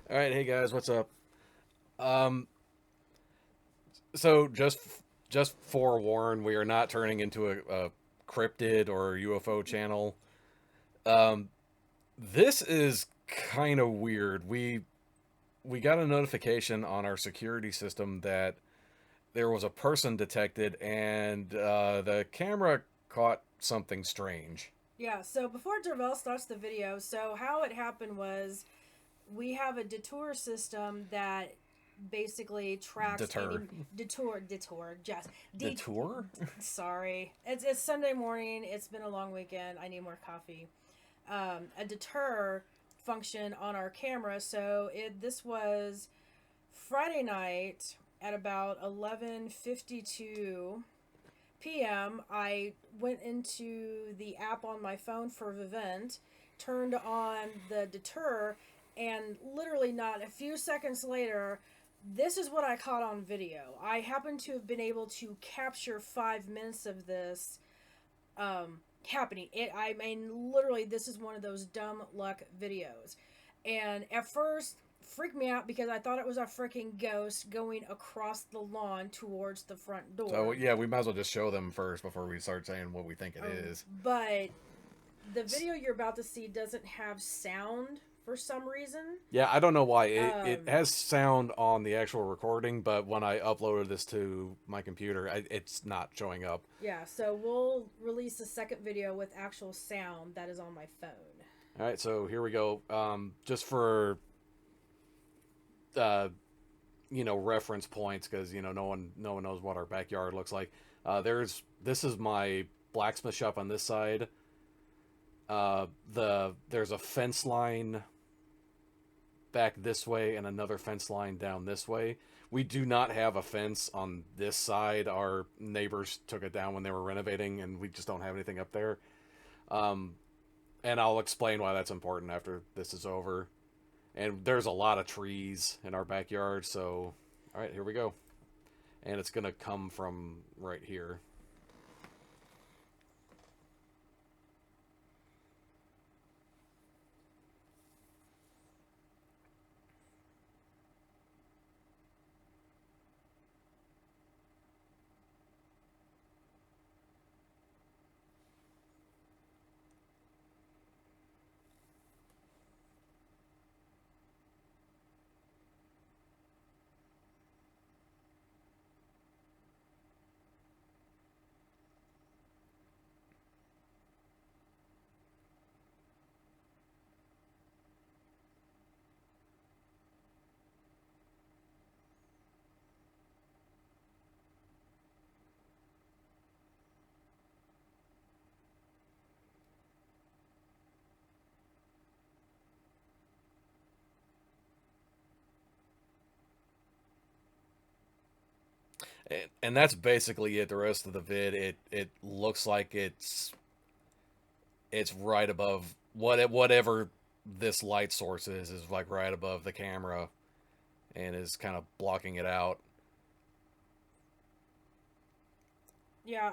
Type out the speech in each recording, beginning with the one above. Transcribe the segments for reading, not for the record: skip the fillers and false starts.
All right, hey guys, what's up? Um, so just forewarn, we are not turning into a cryptid or UFO channel. Um, this is kind of weird. We got a notification on our security system that there was a person detected, and the camera caught something strange. Yeah, so before Dervell starts the video, so how it happened was we have a detour system that basically tracks any Deter, detour just de detour. sorry, it's Sunday morning, it's been a long weekend, I need more coffee. A deter function on our camera, so this was Friday night at about 11:52 p.m. I went into the app on my phone for Vivint, turned on the deter, and literally not a few seconds later, this is what I caught on video. I happen to have been able to capture 5 minutes of this happening. I mean, literally, this is one of those dumb luck videos. And at first, freaked me out because I thought it was a freaking ghost going across the lawn towards the front So door. yeah, we might as well just show them first before we start saying what we think it Oh, is. but the video you're about to see doesn't have sound for some reason. Yeah, I don't know why. It Um, has sound on the actual recording, but when I uploaded this to my computer, it's not showing up. yeah, so we'll release a second video with actual sound that is on my phone. All right, so here we go. Just for uh, reference points, because no one knows what our backyard looks like. This is my blacksmith shop on this side. There's a fence line back this way and another fence line down this way. We do not have a fence on this side. Our neighbors took it down when they were renovating, and we just don't have anything up there. Um, and I'll explain why that's important after this is over. And there's a lot of trees in our backyard, so all right, here we go. And it's gonna come from right here. And that's basically it. The rest of the vid, it looks like it's right above whatever this light source is like right above the camera and is kind of blocking it out. Yeah,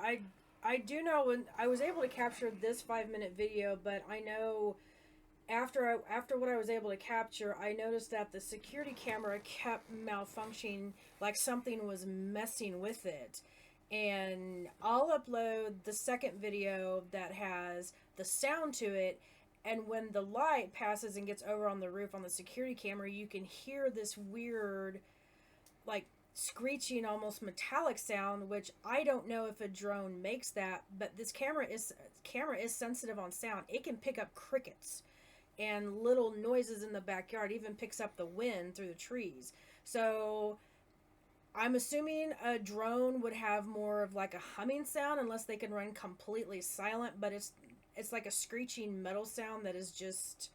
I do know when I was able to capture this 5 minute video, but I know after what I was able to capture, I noticed that the security camera kept malfunctioning, like something was messing with it. And I'll upload the second video that has the sound to it. And when the light passes and gets over on the roof on the security camera, you can hear this weird, like, screeching, almost metallic sound, which I don't know if a drone makes that, but this camera is sensitive on sound. It can pick up crickets and little noises in the backyard, even picks up the wind through the trees. So I'm assuming a drone would have more of like a humming sound unless they can run completely silent, but it's like a screeching metal sound that is just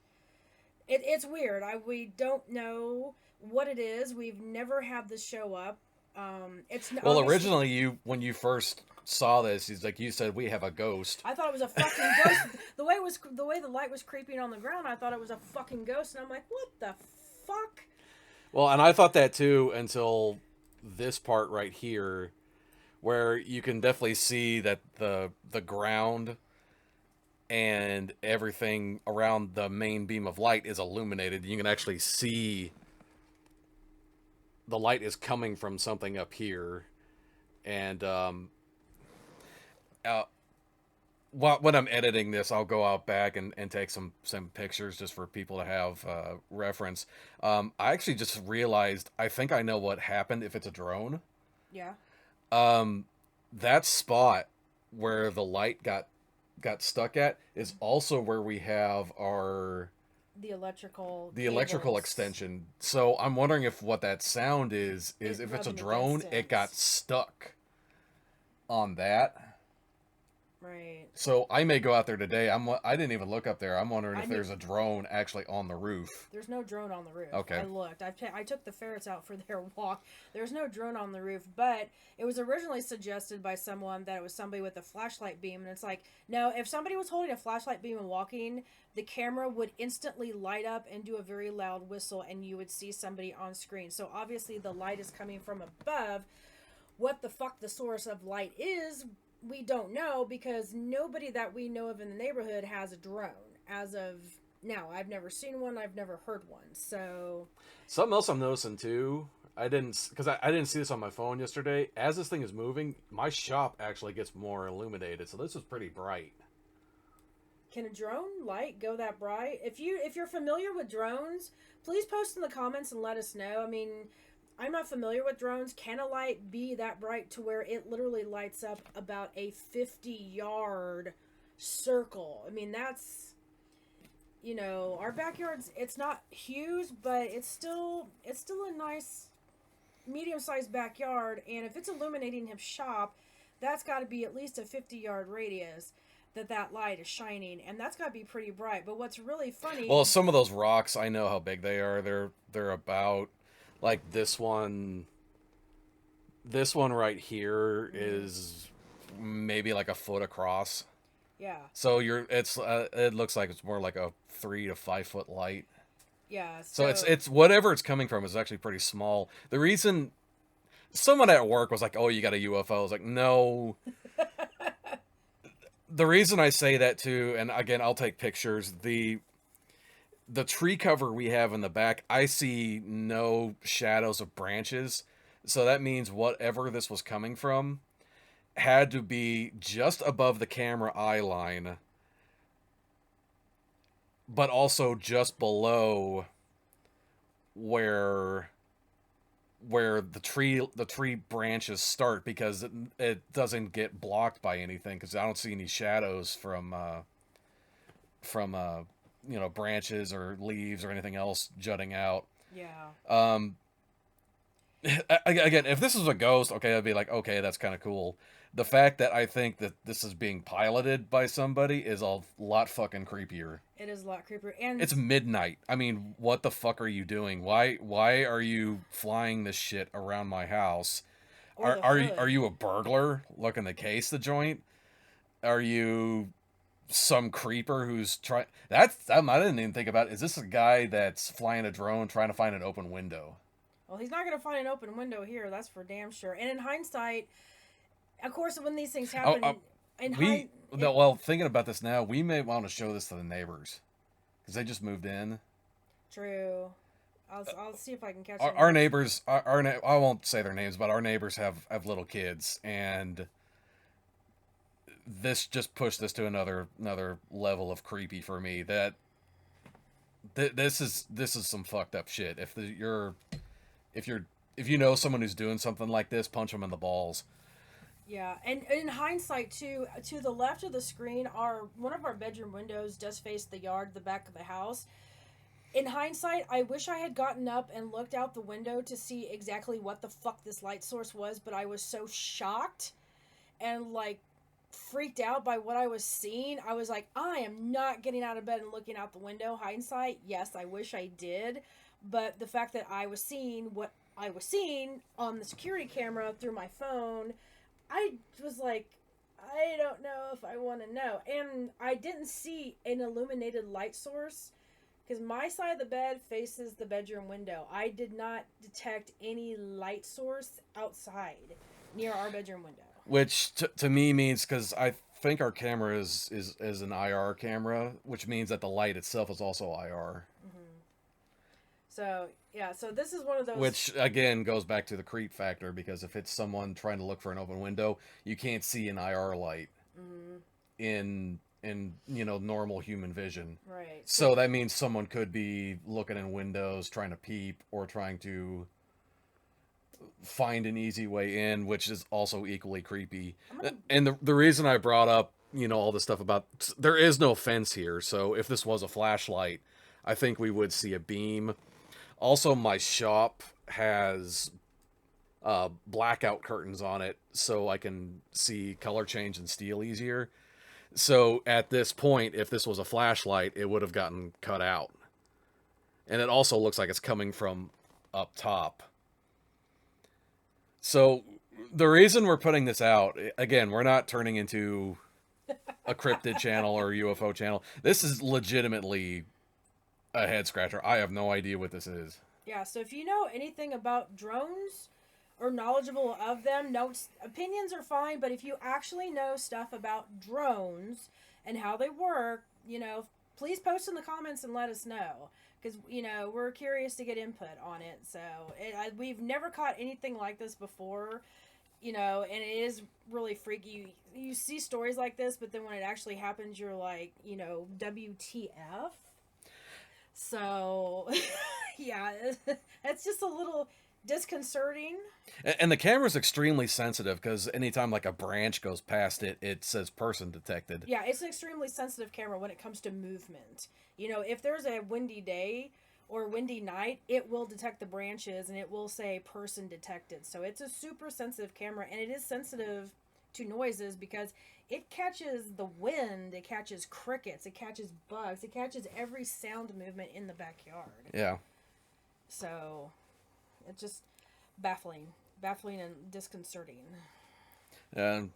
it's weird. We don't know what it is. We've never had this show up. It's Well, obviously originally when you first saw this, he's like you said we have a ghost. I thought it was a fucking ghost. The way the light was creeping on the ground, I thought it was a fucking ghost, and I'm like, what the fuck? Well, and I thought that too until this part right here, where you can definitely see that the ground and everything around the main beam of light is illuminated. You can actually see the light is coming from something up here, and uh, when I'm editing this, I'll go out back and take some pictures just for people to have reference. I actually just realized I think I know what happened if it's a drone. Yeah. That spot where the light got stuck at is also where we have our The electrical electrical cables. extension. So I'm wondering if what that sound is It if it's a rubbing drone, against it got stuck on that. Right. So I may go out there today. I didn't even look up there. I'm wondering I if mean- there's a drone actually on the roof. There's no drone on the roof. Okay. I looked. I took the ferrets out for their walk. There's no drone on the roof, but it was originally suggested by someone that it was somebody with a flashlight beam, and it's like, no, if somebody was holding a flashlight beam and walking, the camera would instantly light up and do a very loud whistle, and you would see somebody on screen. So obviously the light is coming from above. What the fuck the source of light is, we don't know, because nobody that we know of in the neighborhood has a drone as of now. I've never seen one. I've never heard one. So Something else I'm noticing too. I didn't see this on my phone yesterday. As this thing is moving, my shop actually gets more illuminated. So this is pretty bright. can a drone light go that bright? If you're familiar with drones, please post in the comments and let us know. I mean, I'm not familiar with drones. Can a light be that bright to where it literally lights up about a 50-yard circle? I mean, that's, our backyard's, it's not huge, but it's still a nice medium-sized backyard, and if it's illuminating his shop, that's got to be at least a 50-yard radius that light is shining, and that's got to be pretty bright. But what's really funny... Well, some of those rocks, I know how big they are. They're about like this one. This one right here is maybe like a foot across. Yeah. So it looks like it's more like a 3 to 5 foot light. Yeah. So it's whatever it's coming from is actually pretty small. The reason someone at work was like, "Oh, you got a UFO." I was like, "No." The reason I say that too, and again, I'll take pictures. The tree cover we have in the back, I see no shadows of branches. So that means whatever this was coming from had to be just above the camera eye line, but also just below where the tree branches start, because it doesn't get blocked by anything, because I don't see any shadows from branches or leaves or anything else jutting out. Yeah. Again, if this was a ghost, okay, I'd be like, okay, that's kind of cool. The fact that I think that this is being piloted by somebody is a lot fucking creepier. It is a lot creepier, and It's midnight. I mean, what the fuck are you doing? Why are you flying this shit around my house? Are you a burglar looking to case the joint? Are you some creeper who's trying? I didn't even think about it. Is this a guy that's flying a drone trying to find an open window? Well, he's not going to find an open window here, that's for damn sure. And in hindsight, of course, when these things happen, thinking about this now, we may want to show this to the neighbors, because they just moved in. True. I'll see if I can catch Our neighbors. I won't say their names, but our neighbors have little kids, and this just pushed this to another level of creepy for me. That this is some fucked up shit. If you know someone who's doing something like this, punch them in the balls. Yeah, and in hindsight too, to the left of the screen, one of our bedroom windows does face the yard, the back of the house. In hindsight, I wish I had gotten up and looked out the window to see exactly what the fuck this light source was, but I was so shocked and freaked out by what I was seeing. I was like, I am not getting out of bed and looking out the window. Hindsight, yes, I wish I did, but the fact that I was seeing what I was seeing on the security camera through my phone, I was like, I don't know if I want to know. And I didn't see an illuminated light source, because my side of the bed faces the bedroom window. I did not detect any light source outside near our bedroom window. Which to me means, because I think our camera is an IR camera, which means that the light itself is also IR. Mm-hmm. So yeah, so this is one of those. Which again goes back to the creep factor, because if it's someone trying to look for an open window, you can't see an IR light Mhm. in normal human vision. Right. So that means someone could be looking in windows, trying to peep, or trying to find an easy way in, which is also equally creepy. And the reason I brought up, all the stuff about, there is no fence here, so if this was a flashlight, I think we would see a beam. Also, my shop has blackout curtains on it, so I can see color change and steel easier. So at this point, if this was a flashlight, it would have gotten cut out. And it also looks like it's coming from up top. So the reason we're putting this out, again, we're not turning into a cryptid channel or a UFO channel. This is legitimately a head scratcher. I have no idea what this is. Yeah, so if you know anything about drones or knowledgeable of them, notes, opinions are fine, but if you actually know stuff about drones and how they work, please post in the comments and let us know. Because, we're curious to get input on it. So, we've never caught anything like this before, and it is really freaky. You see stories like this, but then when it actually happens, you're like, WTF? So, yeah, it's just a little disconcerting. And the camera's extremely sensitive, because anytime like a branch goes past it, it says person detected. Yeah, it's an extremely sensitive camera when it comes to movement. If there's a windy day or windy night, it will detect the branches and it will say person detected. So it's a super sensitive camera, and it is sensitive to noises because it catches the wind, it catches crickets, it catches bugs, it catches every sound movement in the backyard. Yeah. So it's just baffling and disconcerting. And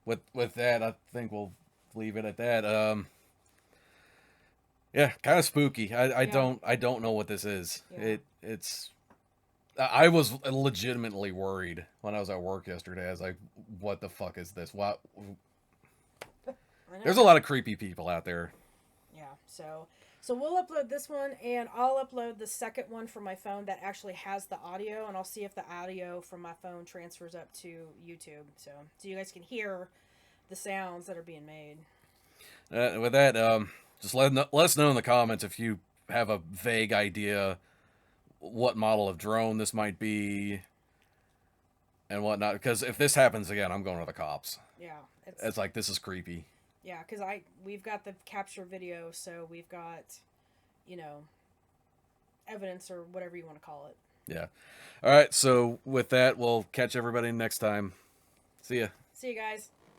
with that, I think we'll leave it at that. Yeah, kind of spooky. I don't know what this is. Yeah. I was legitimately worried when I was at work yesterday. I was like, what the fuck is this? What? There's a lot of creepy people out there. Yeah, so we'll upload this one, and I'll upload the second one from my phone that actually has the audio, and I'll see if the audio from my phone transfers up to YouTube, so you guys can hear the sounds that are being made. With that, just let us know in the comments if you have a vague idea what model of drone this might be and whatnot. Because if this happens again, I'm going to the cops. Yeah, it's like, this is creepy. Yeah, because we've got the capture video, so we've got, evidence or whatever you want to call it. Yeah. All right, so with that, we'll catch everybody next time. See ya. See you guys.